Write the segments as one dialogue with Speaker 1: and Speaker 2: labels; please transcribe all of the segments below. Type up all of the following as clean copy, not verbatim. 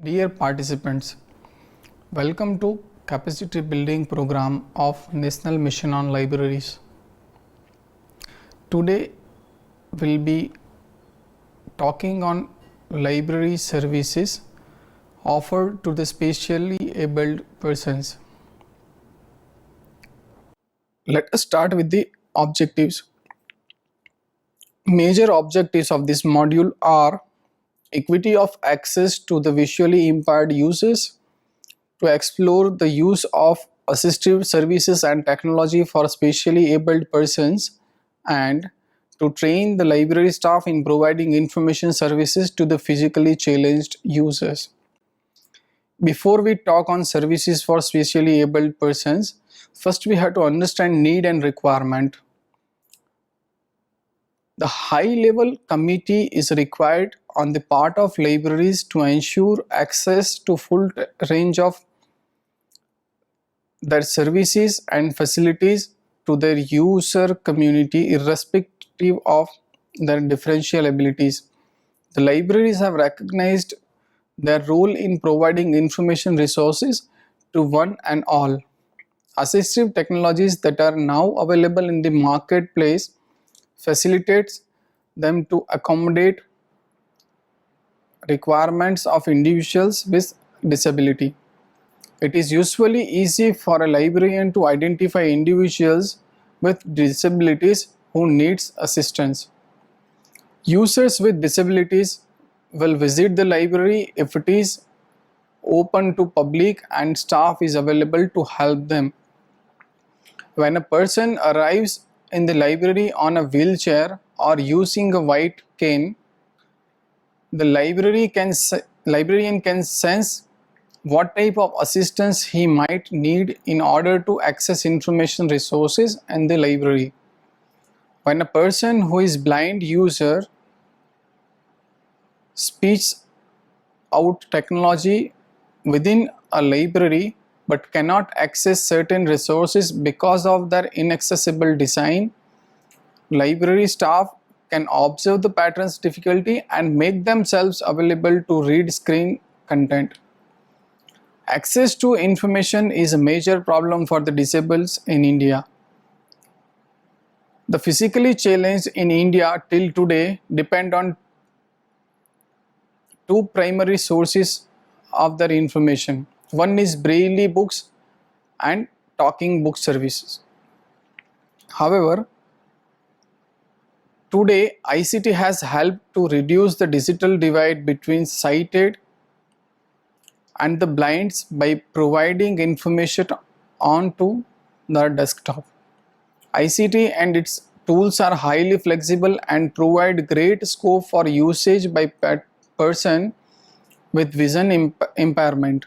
Speaker 1: Dear participants, welcome to Capacity Building Program of National Mission on Libraries. Today we'll be talking on library services offered to the specially abled persons. Let us start with the objectives. Major objectives of this module are equity of access to the visually impaired users, to explore the use of assistive services and technology for specially abled persons, and to train the library staff in providing information services to the physically challenged users. Before we talk on services for specially abled persons, first we have to understand need and requirement. The high-level committee is required on the part of libraries to ensure access to full range of their services and facilities to their user community irrespective of their differential abilities. The libraries have recognized their role in providing information resources to one and all. Assistive technologies that are now available in the marketplace facilitates them to accommodate requirements of individuals with disability. It is usually easy for a librarian to identify individuals with disabilities who needs assistance. Users with disabilities will visit the library if it is open to public and staff is available to help them. When a person arrives in the library on a wheelchair or using a white cane, the librarian can sense what type of assistance he might need in order to access information resources in the library. When a person who is blind user speaks out technology within a library but cannot access certain resources because of their inaccessible design, library staff can observe the pattern's difficulty and make themselves available to read screen content. Access to information is a major problem for the disabled in India. The physically challenged in India till today depend on two primary sources of their information. One is braille books and talking book services. However, today ICT has helped to reduce the digital divide between sighted and the blinds by providing information onto the desktop. ICT and its tools are highly flexible and provide great scope for usage by person with vision impairment.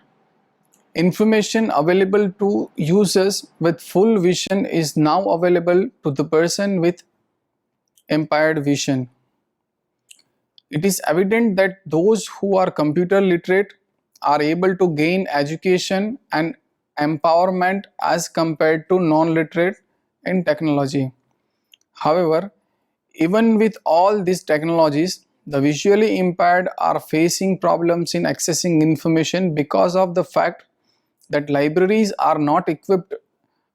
Speaker 1: Information available to users with full vision is now available to the person with impaired vision. It is evident that those who are computer literate are able to gain education and empowerment as compared to non-literate in technology. However, even with all these technologies, the visually impaired are facing problems in accessing information because of the fact that libraries are not equipped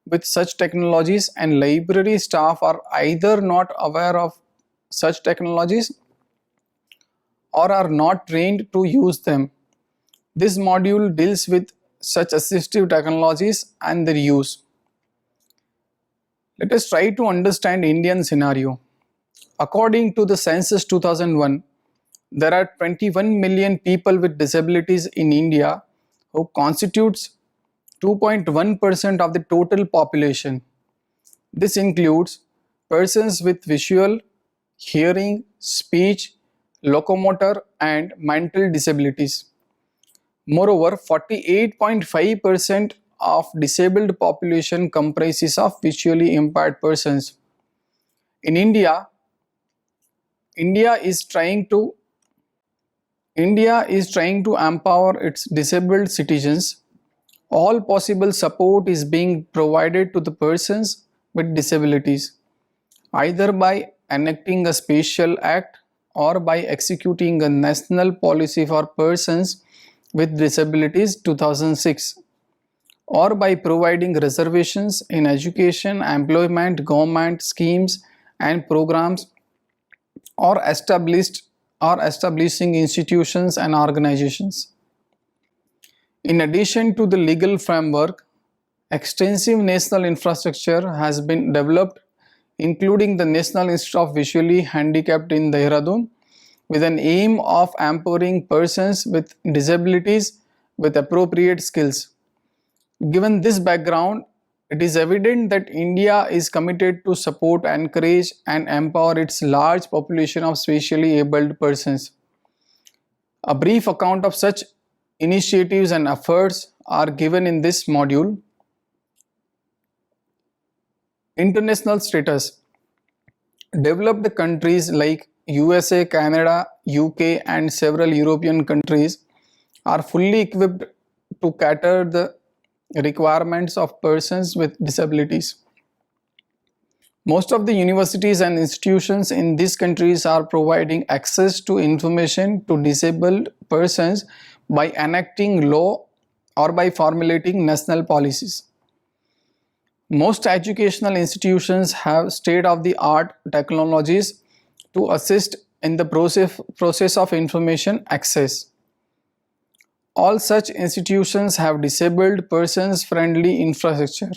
Speaker 1: with such technologies and library staff are either not aware of such technologies or are not trained to use them. This module deals with such assistive technologies and their use. Let us try to understand Indian scenario. According to the census 2001, there are 21 million people with disabilities in India who constitutes 2.1% of the total population. This includes persons with visual, hearing, speech, locomotor and mental disabilities. Moreover, 48.5% of disabled population comprises of visually impaired persons. In India is trying to empower its disabled citizens. All possible support is being provided to the persons with disabilities, either by enacting a special act or by executing a national policy for persons with Disabilities 2006, or by providing reservations in education, employment, government schemes and programs, or establishing institutions and organizations. In addition to the legal framework, extensive national infrastructure has been developed, including the National Institute of Visually Handicapped in Dehradun, with an aim of empowering persons with disabilities with appropriate skills. Given this background, it is evident that India is committed to support, encourage, and empower its large population of specially abled persons. A brief account of such initiatives and efforts are given in this module. International status. Developed countries like USA, Canada, UK, and several European countries are fully equipped to cater the requirements of persons with disabilities. Most of the universities and institutions in these countries are providing access to information to disabled persons by enacting law or by formulating national policies. Most educational institutions have state-of-the-art technologies to assist in the process of information access. All such institutions have disabled persons friendly infrastructure,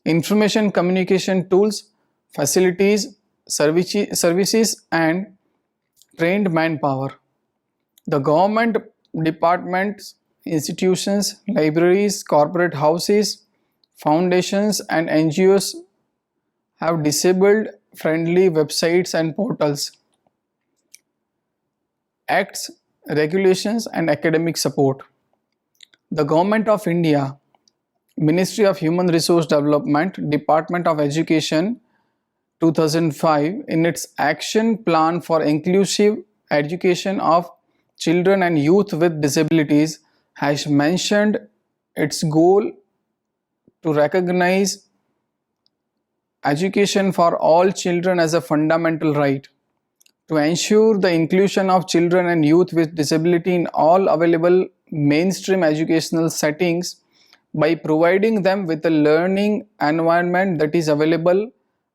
Speaker 1: information communication tools, facilities, services and trained manpower. The government departments, institutions, libraries, corporate houses, foundations and NGOs have disabled friendly websites and portals. Acts, regulations and academic support. The Government of India, Ministry of Human Resource Development, Department of Education 2005, in its action plan for inclusive education of children and youth with disabilities, has mentioned its goal to recognize education for all children as a fundamental right, to ensure the inclusion of children and youth with disability in all available mainstream educational settings by providing them with a learning environment that is available,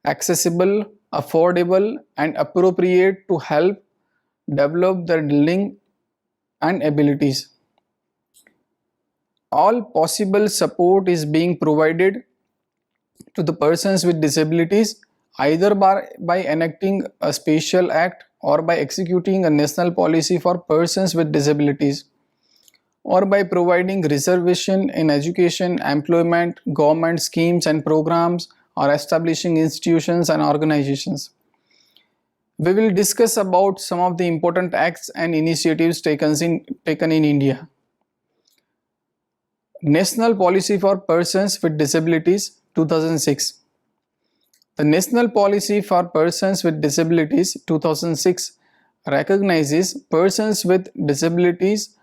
Speaker 1: accessible, affordable and appropriate to help develop their learning and abilities. All possible support is being provided to the persons with disabilities either by enacting a special act or by executing a national policy for persons with disabilities, or by providing reservation in education, employment, government schemes and programs, or establishing institutions and organizations. We will discuss about some of the important acts and initiatives taken in India. National Policy for Persons with Disabilities 2006. The National Policy for Persons with Disabilities 2006 recognizes persons with disabilities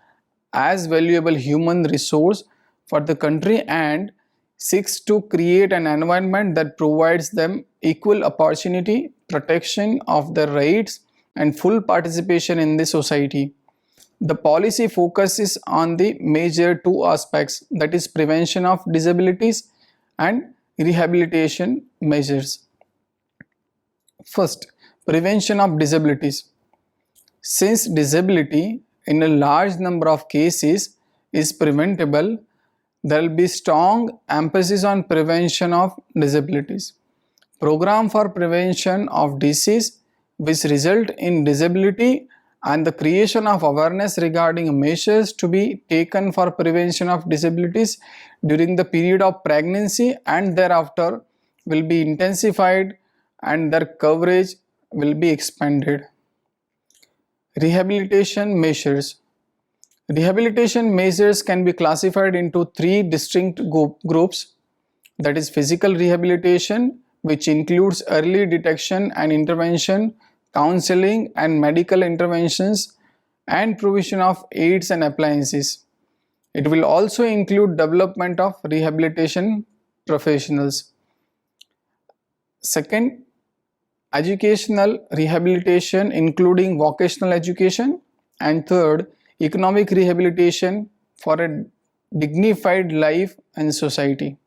Speaker 1: as valuable human resource for the country and seeks to create an environment that provides them equal opportunity, protection of their rights and full participation in the society. The policy focuses on the major two aspects, that is prevention of disabilities and rehabilitation measures. First, prevention of disabilities. Since disability in a large number of cases is preventable, there will be strong emphasis on prevention of disabilities. Program for prevention of disease which result in disability and the creation of awareness regarding measures to be taken for prevention of disabilities during the period of pregnancy and thereafter will be intensified and their coverage will be expanded. Rehabilitation measures. Rehabilitation measures can be classified into three distinct groups, that is physical rehabilitation, which includes early detection and intervention, counseling and medical interventions, and provision of aids and appliances. It will also include development of rehabilitation professionals. Second, educational rehabilitation including vocational education, and third, economic rehabilitation for a dignified life and society.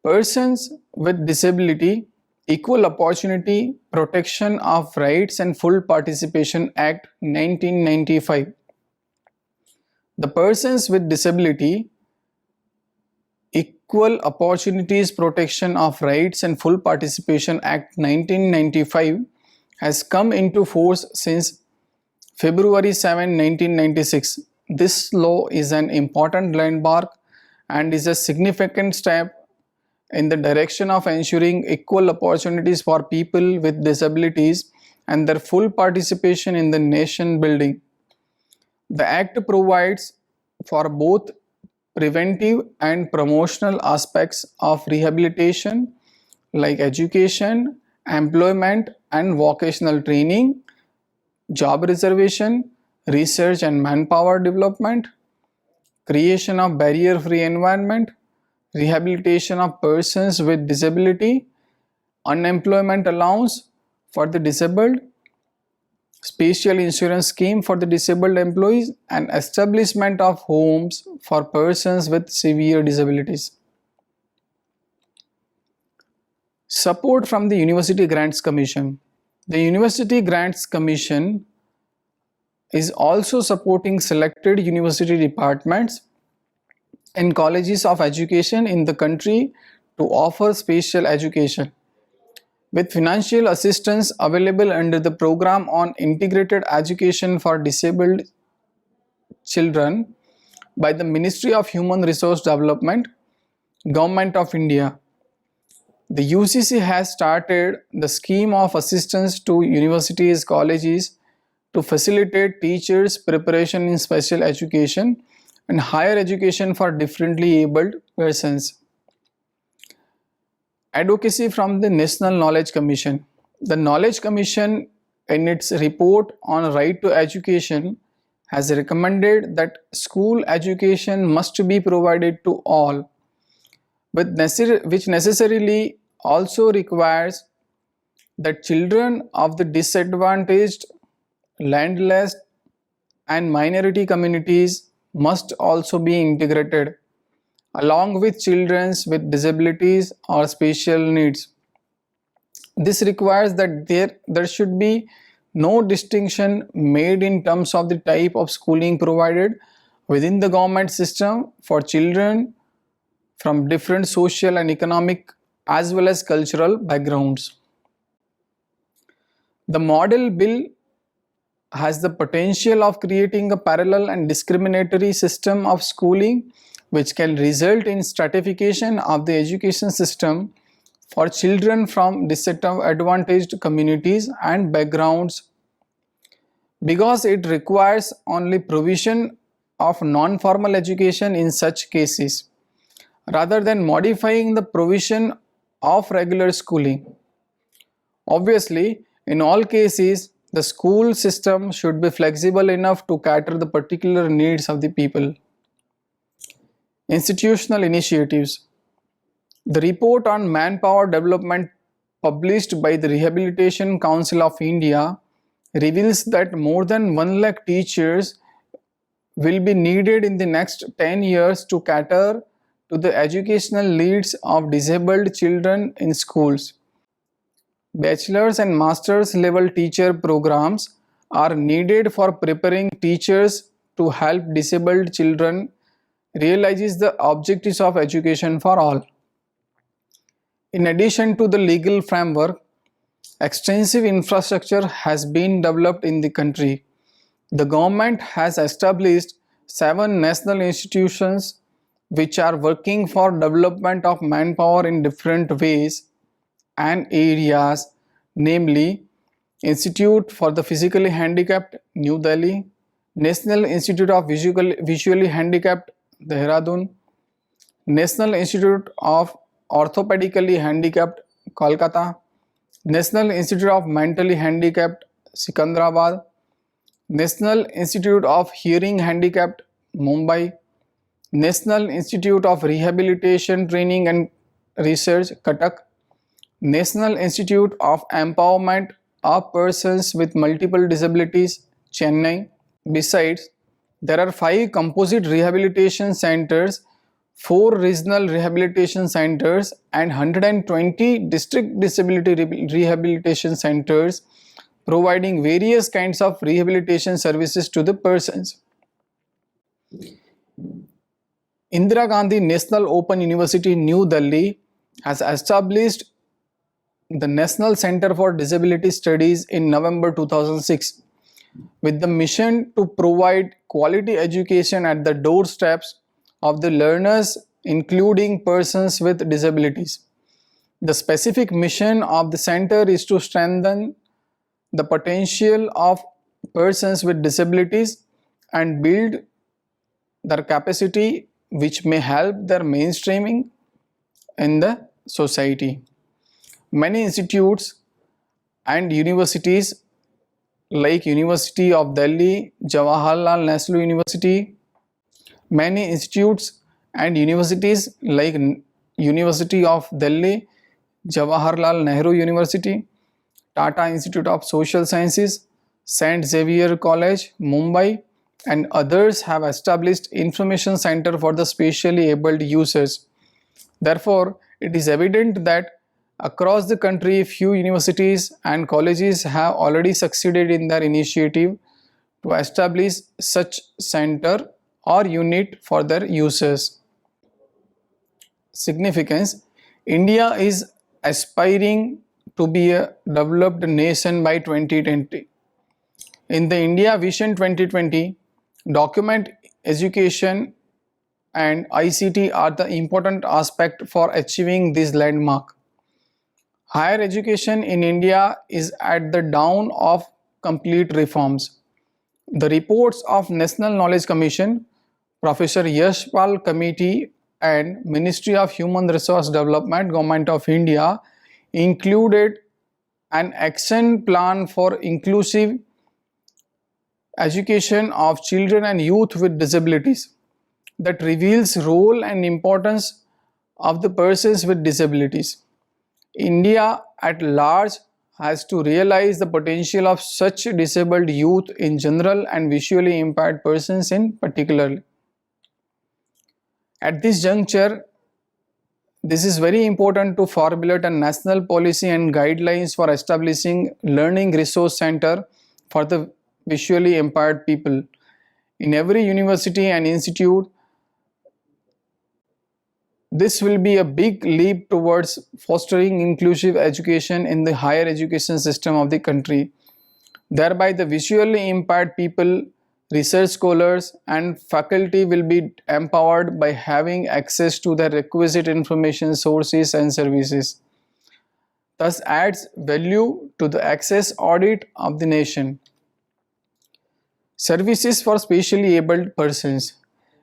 Speaker 1: Persons with disability, Equal Opportunity, Protection of Rights and Full Participation Act 1995. The Persons with Disability, Equal Opportunities Protection of Rights and Full Participation Act 1995 has come into force since February 7, 1996. This law is an important landmark and is a significant step in the direction of ensuring equal opportunities for people with disabilities and their full participation in the nation building. The Act provides for both preventive and promotional aspects of rehabilitation like education, employment and vocational training, job reservation, research and manpower development, creation of barrier-free environment, rehabilitation of persons with disability, unemployment allowance for the disabled, special insurance scheme for the disabled employees, and establishment of homes for persons with severe disabilities. Support from the University Grants Commission. The University Grants Commission is also supporting selected university departments and colleges of education in the country to offer special education. With financial assistance available under the Program on Integrated Education for Disabled Children by the Ministry of Human Resource Development, Government of India. The UCC has started the scheme of assistance to universities, colleges to facilitate teachers' preparation in special education and higher education for differently abled persons. Advocacy from the National Knowledge Commission. The Knowledge Commission, in its report on right to education, has recommended that school education must be provided to all, which necessarily also requires that children of the disadvantaged, landless, and minority communities must also be integrated, along with children with disabilities or special needs. This requires that there should be no distinction made in terms of the type of schooling provided within the government system for children from different social and economic as well as cultural backgrounds. The model bill has the potential of creating a parallel and discriminatory system of schooling which can result in stratification of the education system for children from disadvantaged communities and backgrounds, because it requires only provision of non-formal education in such cases, rather than modifying the provision of regular schooling. Obviously, in all cases, the school system should be flexible enough to cater the particular needs of the people. Institutional initiatives. The report on manpower development published by the Rehabilitation Council of India reveals that more than 1 lakh teachers will be needed in the next 10 years to cater to the educational needs of disabled children in schools. Bachelor's and master's level teacher programs are needed for preparing teachers to help disabled children realize the objectives of education for all. In addition to the legal framework, extensive infrastructure has been developed in the country. The government has established 7 national institutions which are working for development of manpower in different ways and areas, namely Institute for the Physically Handicapped, New Delhi; National Institute of Visually Handicapped, Dehradun; National Institute of Orthopedically Handicapped, Kolkata; National Institute of Mentally Handicapped, Sikandrabad; National Institute of Hearing Handicapped, Mumbai; National Institute of Rehabilitation Training and Research, Cuttack; National Institute of Empowerment of Persons with Multiple Disabilities, Chennai; Besides, there are 5 composite rehabilitation centers, 4 regional rehabilitation centers, and 120 district disability rehabilitation centers providing various kinds of rehabilitation services to the persons. Indira Gandhi National Open University, New Delhi has established the National Center for Disability Studies in November 2006 with the mission to provide quality education at the doorsteps of the learners, including persons with disabilities. The specific mission of the center is to strengthen the potential of persons with disabilities and build their capacity, which may help their mainstreaming in the society. Many institutes and universities like University of Delhi, Jawaharlal Nehru University, many institutes and universities like University of Delhi, Jawaharlal Nehru University, Tata Institute of Social Sciences, St. Xavier College, Mumbai, and others have established information center for the specially abled users. Therefore, it is evident that across the country, few universities and colleges have already succeeded in their initiative to establish such center or unit for their users. Significance: India is aspiring to be a developed nation by 2020. In the India Vision 2020, document, education, and ICT are the important aspect for achieving this landmark. Higher education in India is at the dawn of complete reforms. The reports of National Knowledge Commission, Professor Yashpal Committee, and Ministry of Human Resource Development, Government of India, included an action plan for inclusive education of children and youth with disabilities that reveals role and importance of the persons with disabilities. India at large has to realize the potential of such disabled youth in general and visually impaired persons in particular. At this juncture, this is very important to formulate a national policy and guidelines for establishing learning resource center for the visually impaired people in every university and institute. This will be a big leap towards fostering inclusive education in the higher education system of the country. Thereby, the visually impaired people, research scholars, and faculty will be empowered by having access to the requisite information sources and services. Thus, adds value to the access audit of the nation. Services for specially abled persons.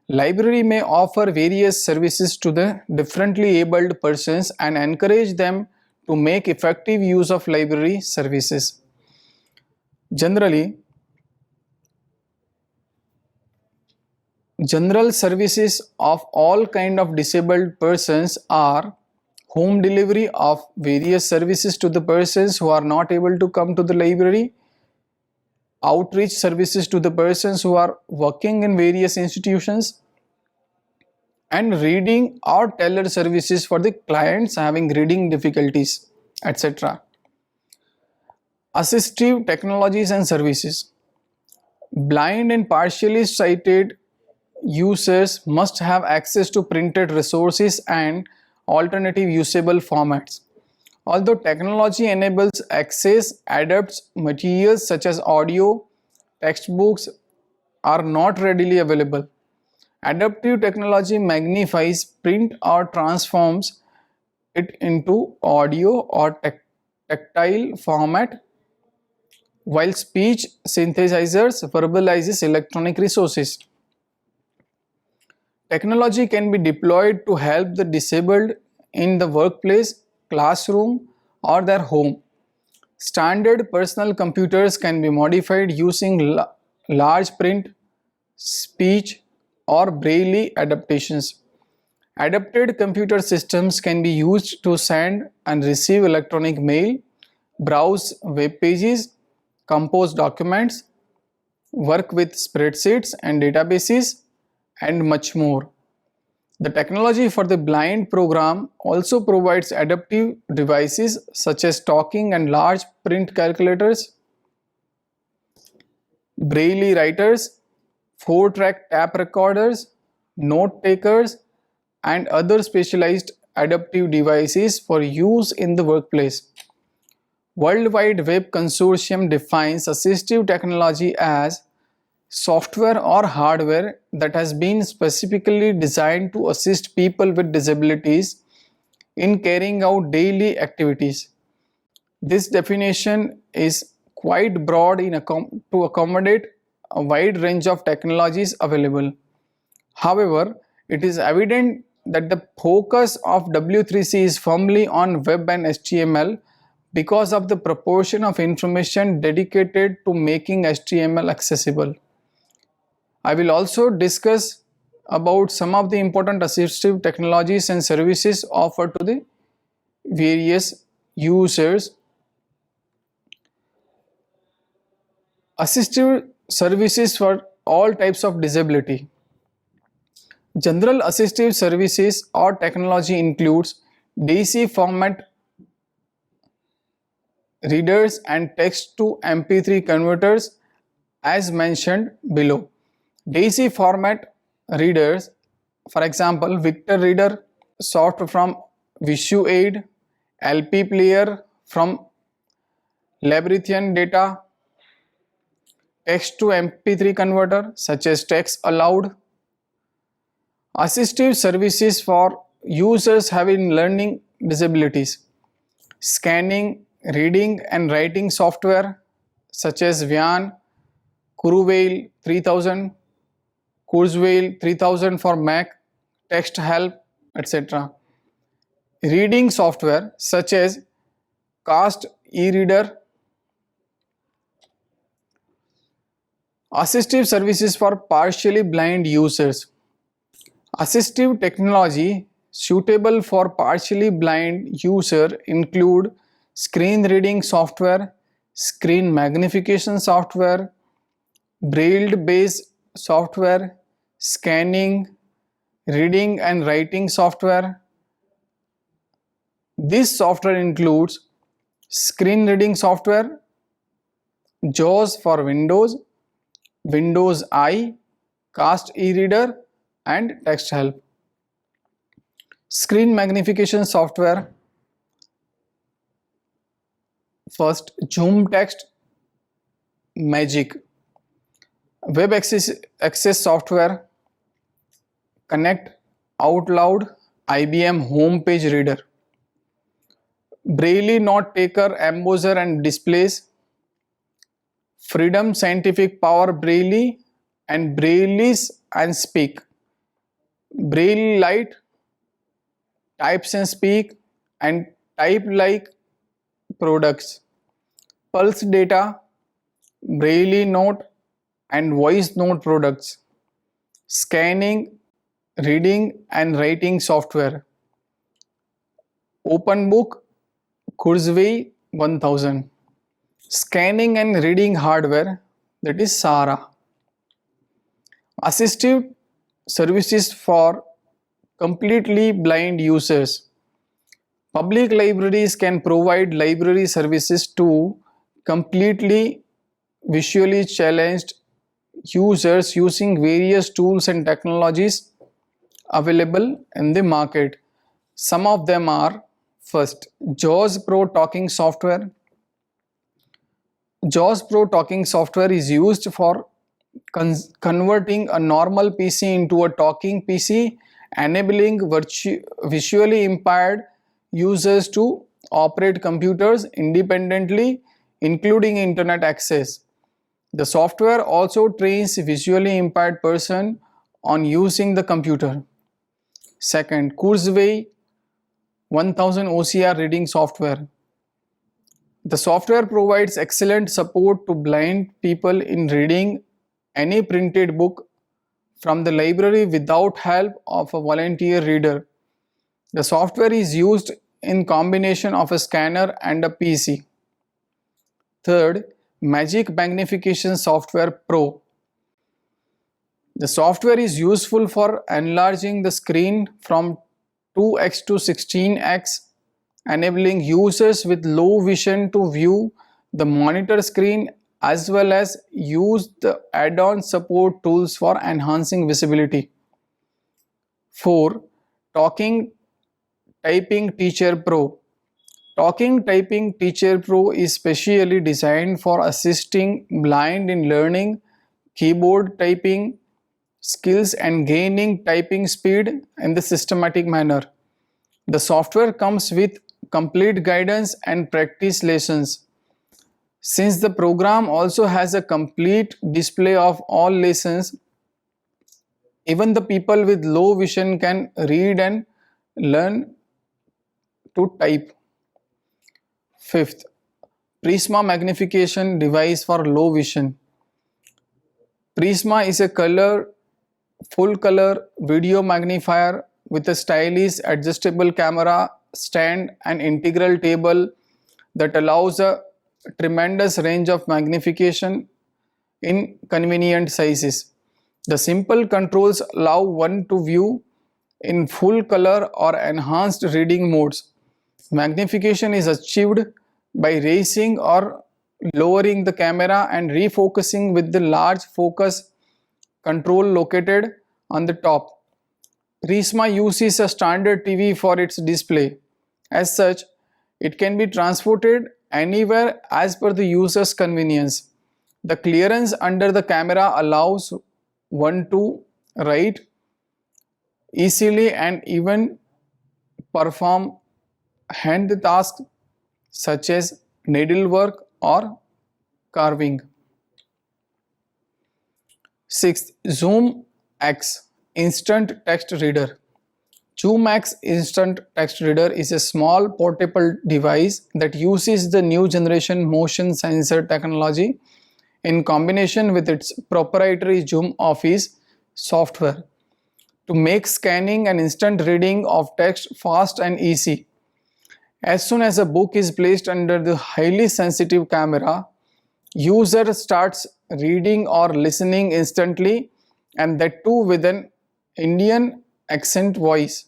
Speaker 1: Library may offer various services to the differently abled persons and encourage them to make effective use of library services. Generally, general services of all kind of disabled persons are home delivery of various services to the persons who are not able to come to the library, outreach services to the persons who are working in various institutions, and reading or teller services for the clients having reading difficulties, etc. Assistive technologies and services. Blind and partially sighted users must have access to printed resources and alternative usable formats. Although technology enables access, adapts materials such as audio, textbooks are not readily available. Adaptive technology magnifies print or transforms it into audio or tactile format, while speech synthesizers verbalizes electronic resources. Technology can be deployed to help the disabled in the workplace, classroom, or their home. Standard personal computers can be modified using large print, speech, or braille adaptations. Adapted computer systems can be used to send and receive electronic mail, browse web pages, compose documents, work with spreadsheets and databases, and much more. The technology for the blind program also provides adaptive devices such as talking and large print calculators, braille writers, 4-track tape recorders, note takers, and other specialized adaptive devices for use in the workplace. World Wide Web Consortium defines assistive technology as software or hardware that has been specifically designed to assist people with disabilities in carrying out daily activities. This definition is quite broad to accommodate a wide range of technologies available. However, it is evident that the focus of W3C is firmly on web and HTML because of the proportion of information dedicated to making HTML accessible. I will also discuss about some of the important assistive technologies and services offered to the various users. Assistive services for all types of disability. General assistive services or technology includes DC format readers and text to MP3 converters as mentioned below. DC format readers, for example, Victor Reader, software from VisuAid, LP player from Labyrinthian Data, text to MP3 converter such as Text Aloud. Assistive services for users having learning disabilities, scanning, reading and writing software such as Vian, Kurzweil 3000, Kurzweil 3000 for Mac, Text Help, etc. Reading software such as Cast e-reader. Assistive services for partially blind users. Assistive technology suitable for partially blind user include screen reading software, screen magnification software, braille based software, scanning, reading and writing software. This software includes screen reading software, JAWS for Windows, Windows Eye, Cast e-reader and Text Help. Screen magnification software. First, Zoom Text, Magic. Web access software, Connect, Outloud, IBM Home Page Reader. Braille Note Taker, Embosser and Displays, Freedom Scientific Power Braille and Braille's and Speak. Braille Lite, Types and Speak and Type Like products. Pulse Data, Braille Note and Voice Note products. Scanning, reading and writing software. OpenBook, Kurzweil 1000. Scanning and reading hardware, that is SARA. Assistive services for completely blind users. Public libraries can provide library services to completely visually challenged users using various tools and technologies available in the market. Some of them are: first, JAWS Pro talking software. JAWS Pro talking software is used for converting a normal PC into a talking PC, enabling visually impaired users to operate computers independently, including internet access. The software also trains a visually impaired person on using the computer. Second, Kurzweil 1000 OCR reading software. The software provides excellent support to blind people in reading any printed book from the library without help of a volunteer reader. The software is used in combination of a scanner and a PC. Third, Magic Magnification Software Pro The software is useful for enlarging the screen from 2x to 16x, enabling users with low vision to view the monitor screen as well as use the add-on support tools for enhancing visibility. 4. Talking Typing Teacher Pro. Talking Typing Teacher Pro is specially designed for assisting blind in learning keyboard typing skills and gaining typing speed in the systematic manner. The software comes with complete guidance and practice lessons. Since the program also has a complete display of all lessons, even the people with low vision can read and learn to type. Fifth, Prisma magnification device for low vision. Prisma is a full color video magnifier with a stylish adjustable camera stand and integral table that allows a tremendous range of magnification in convenient sizes. The simple controls allow one to view in full color or enhanced reading modes. Magnification is achieved by raising or lowering the camera and refocusing with the large focus control located on the top. Prisma uses a standard TV for its display. As such, it can be transported anywhere as per the user's convenience. The clearance under the camera allows one to write easily and even perform hand tasks such as needlework or carving. Sixth, Zoom X Instant Text Reader. Zoom X Instant Text Reader is a small portable device that uses the new generation motion sensor technology in combination with its proprietary Zoom Office software to make scanning and instant reading of text fast and easy. As soon as a book is placed under the highly sensitive camera, user starts reading or listening instantly, and that too with an Indian accent voice.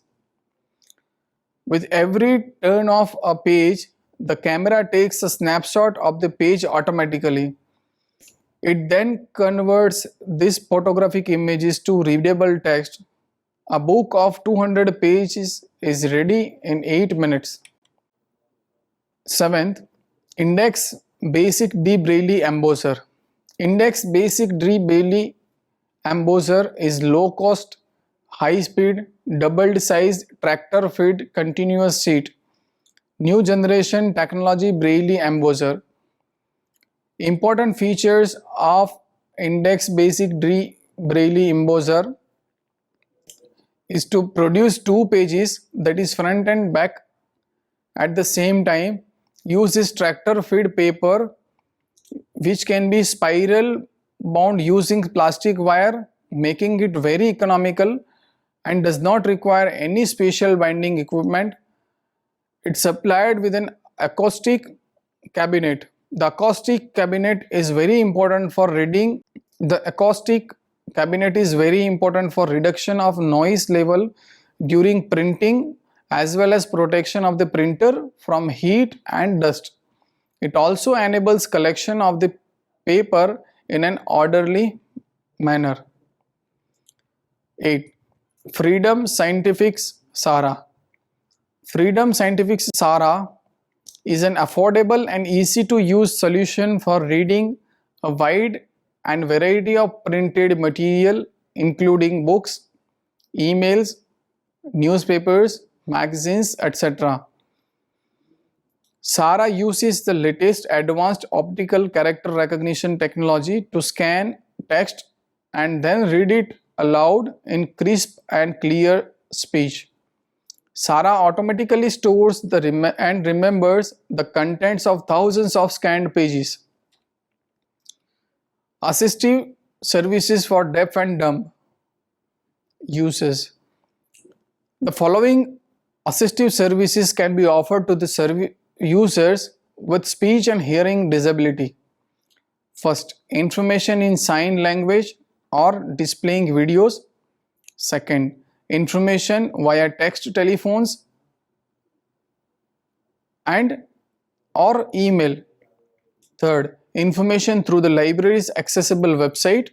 Speaker 1: With every turn of a page, the camera takes a snapshot of the page automatically. It then converts these photographic images to readable text. A book of 200 pages is ready in 8 minutes. Seventh, Index Basic D Braille Embosser. Index Basic D Braille Embosser is low cost, high speed, doubled sized tractor feed continuous sheet. New generation technology Braille Embosser. Important features of Index Basic D Braille Embosser is to produce two pages, that is front and back, at the same time. Uses tractor feed paper which can be spiral bound using plastic wire, making it very economical and does not require any special binding equipment. It's supplied with an acoustic cabinet. The acoustic cabinet is very important for reading. The acoustic cabinet is very important for reduction of noise level during printing as well as protection of the printer from heat and dust. It also enables collection of the paper in an orderly manner. 8. Freedom Scientific's SARA. Freedom Scientific's SARA is an affordable and easy to use solution for reading a wide and variety of printed material including books, emails, newspapers, magazines, etc. SARA uses the latest advanced optical character recognition technology to scan text and then read it aloud in crisp and clear speech. SARA automatically stores and remembers the contents of thousands of scanned pages. Assistive services for deaf and dumb users. The following assistive services can be offered to the users with speech and hearing disability. First, information in sign language or displaying videos. Second, information via text, telephones, and or email. Third, information through the library's accessible website.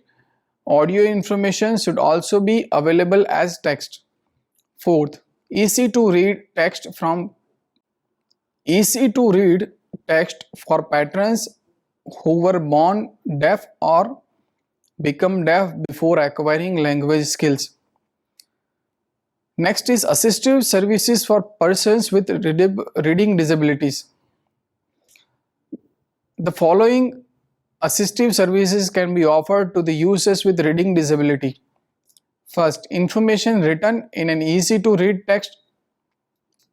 Speaker 1: Audio information should also be available as text. Fourth, easy to read text for patrons who were born deaf or become deaf before acquiring language skills. Next is assistive services for persons with reading disabilities. The following assistive services can be offered to the users with reading disability. First, information written in an easy to read text,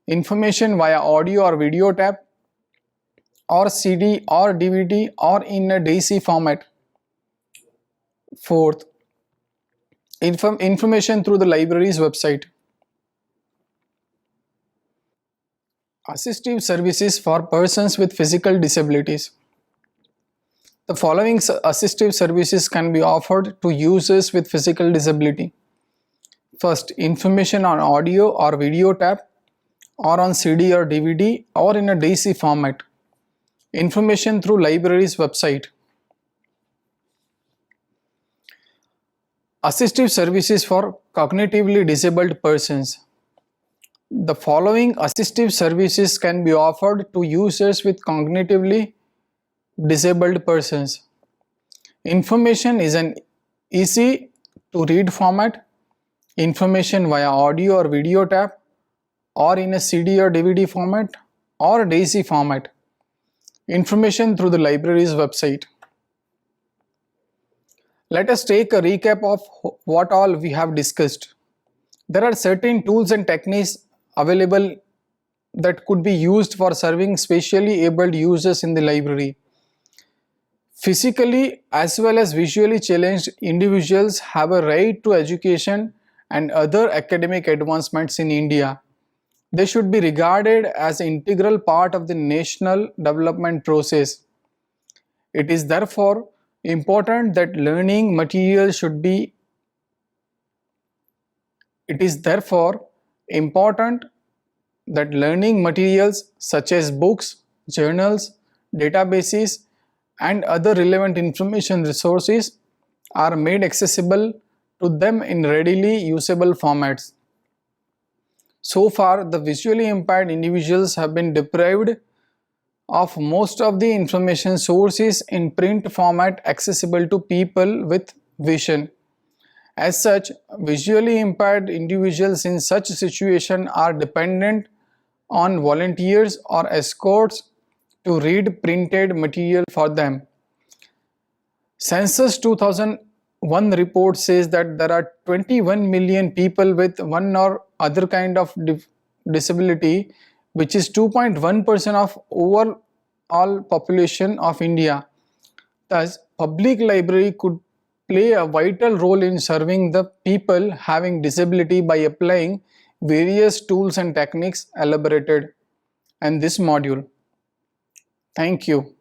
Speaker 1: information via audio or video tab, or CD or DVD or in a DC format. Fourth, information through the library's website. Assistive services for persons with physical disabilities. The following assistive services can be offered to users with physical disability. First, information on audio or video tab, or on CD or DVD, or in a DC format. Information through library's website. Assistive services for cognitively disabled persons. The following assistive services can be offered to users with cognitively disabled persons. Information is an easy to read format, information via audio or video tab, or in a CD or DVD format, or DC format. Information through the library's website. Let us take a recap of what all we have discussed. There are certain tools and techniques available that could be used for serving spatially abled users in the library. Physically as well as visually challenged individuals have a right to education and other academic advancements in India. They should be regarded as an integral part of the national development process. It is therefore important that learning materials such as books, journals, databases, and other relevant information resources are made accessible to them in readily usable formats. So far, the visually impaired individuals have been deprived of most of the information sources in print format accessible to people with vision. As such, visually impaired individuals in such situation are dependent on volunteers or escorts to read printed material for them. Census 2001 report says that there are 21 million people with one or other kind of disability, which is 2.1% of overall population of India. Thus, public library could play a vital role in serving the people having disability by applying various tools and techniques elaborated in this module. Thank you.